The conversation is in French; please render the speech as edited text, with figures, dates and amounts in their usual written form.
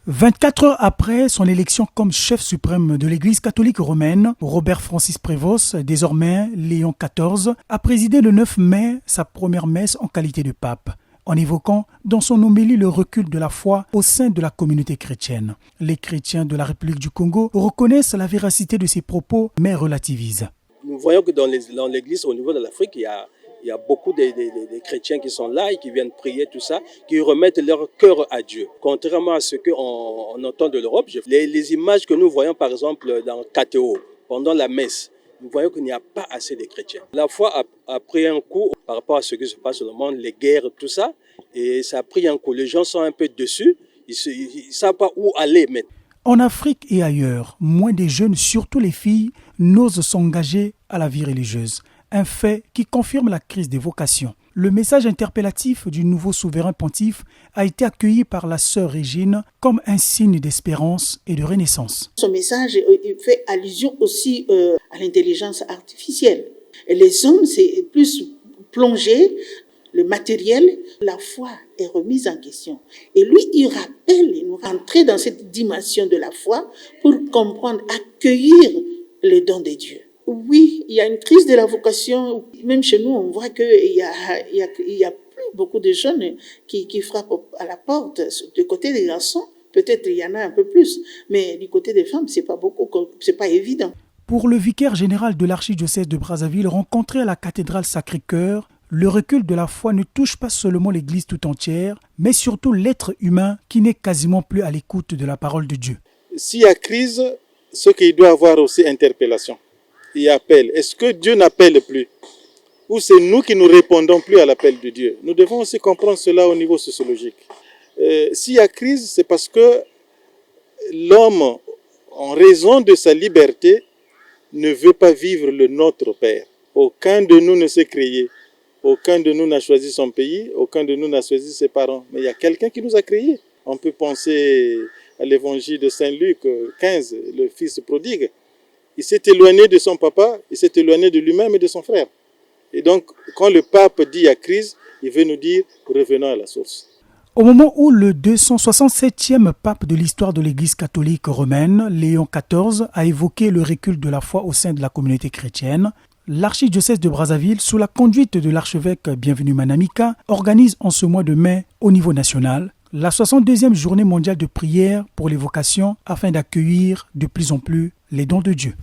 24 heures après son élection comme chef suprême de l'Église catholique romaine, Robert Francis Prévost, désormais Léon XIV, a présidé le 9 mai sa première messe en qualité de pape, en évoquant dans son homélie le recul de la foi au sein de la communauté chrétienne. Les chrétiens de la République du Congo reconnaissent la véracité de ses propos, mais relativisent. Nous voyons que dans l'Église, au niveau de l'Afrique, il y a beaucoup de chrétiens qui sont là et qui viennent prier, tout ça, qui remettent leur cœur à Dieu. Contrairement à ce qu'on entend de l'Europe, les images que nous voyons par exemple dans KTO, pendant la messe, nous voyons qu'il n'y a pas assez de chrétiens. La foi a pris un coup par rapport à ce qui se passe dans le monde, les guerres, tout ça, et ça a pris un coup. Les gens sont un peu dessus, ils ne savent pas où aller maintenant. En Afrique et ailleurs, moins de jeunes, surtout les filles, n'osent s'engager à la vie religieuse. Un fait qui confirme la crise des vocations. Le message interpellatif du nouveau souverain pontife a été accueilli par la sœur Régine comme un signe d'espérance et de renaissance. Ce message fait allusion aussi à l'intelligence artificielle. Et les hommes, c'est plus plongé, le matériel, la foi est remise en question. Et lui, il rappelle, il nous rentrer dans cette dimension de la foi pour comprendre, accueillir les dons de Dieu. Oui, il y a une crise de la vocation. Même chez nous, on voit qu'il y a plus beaucoup de jeunes qui frappent à la porte. Du côté des garçons, peut-être il y en a un peu plus. Mais du côté des femmes, c'est pas beaucoup, c'est pas évident. Pour le vicaire général de l'archidiocèse de Brazzaville, rencontré à la cathédrale Sacré-Cœur, le recul de la foi ne touche pas seulement l'Église tout entière, mais surtout l'être humain qui n'est quasiment plus à l'écoute de la parole de Dieu. S'il y a crise, ce qu'il doit avoir aussi interpellation. Il appelle. Est-ce que Dieu n'appelle plus? Ou c'est nous qui ne répondons plus à l'appel de Dieu? Nous devons aussi comprendre cela au niveau sociologique. S'il y a crise, c'est parce que l'homme, en raison de sa liberté, ne veut pas vivre le Notre Père. Aucun de nous ne s'est créé. Aucun de nous n'a choisi son pays. Aucun de nous n'a choisi ses parents. Mais il y a quelqu'un qui nous a créés. On peut penser à l'évangile de Saint Luc 15, le fils prodigue. Il s'est éloigné de son papa, il s'est éloigné de lui-même et de son frère. Et donc, quand le pape dit il y a crise, il veut nous dire revenons à la source. Au moment où le 267e pape de l'histoire de l'Église catholique romaine, Léon XIV, a évoqué le recul de la foi au sein de la communauté chrétienne, l'archidiocèse de Brazzaville, sous la conduite de l'archevêque Bienvenu Manamika, organise en ce mois de mai, au niveau national, la 62e journée mondiale de prière pour les vocations afin d'accueillir de plus en plus les dons de Dieu.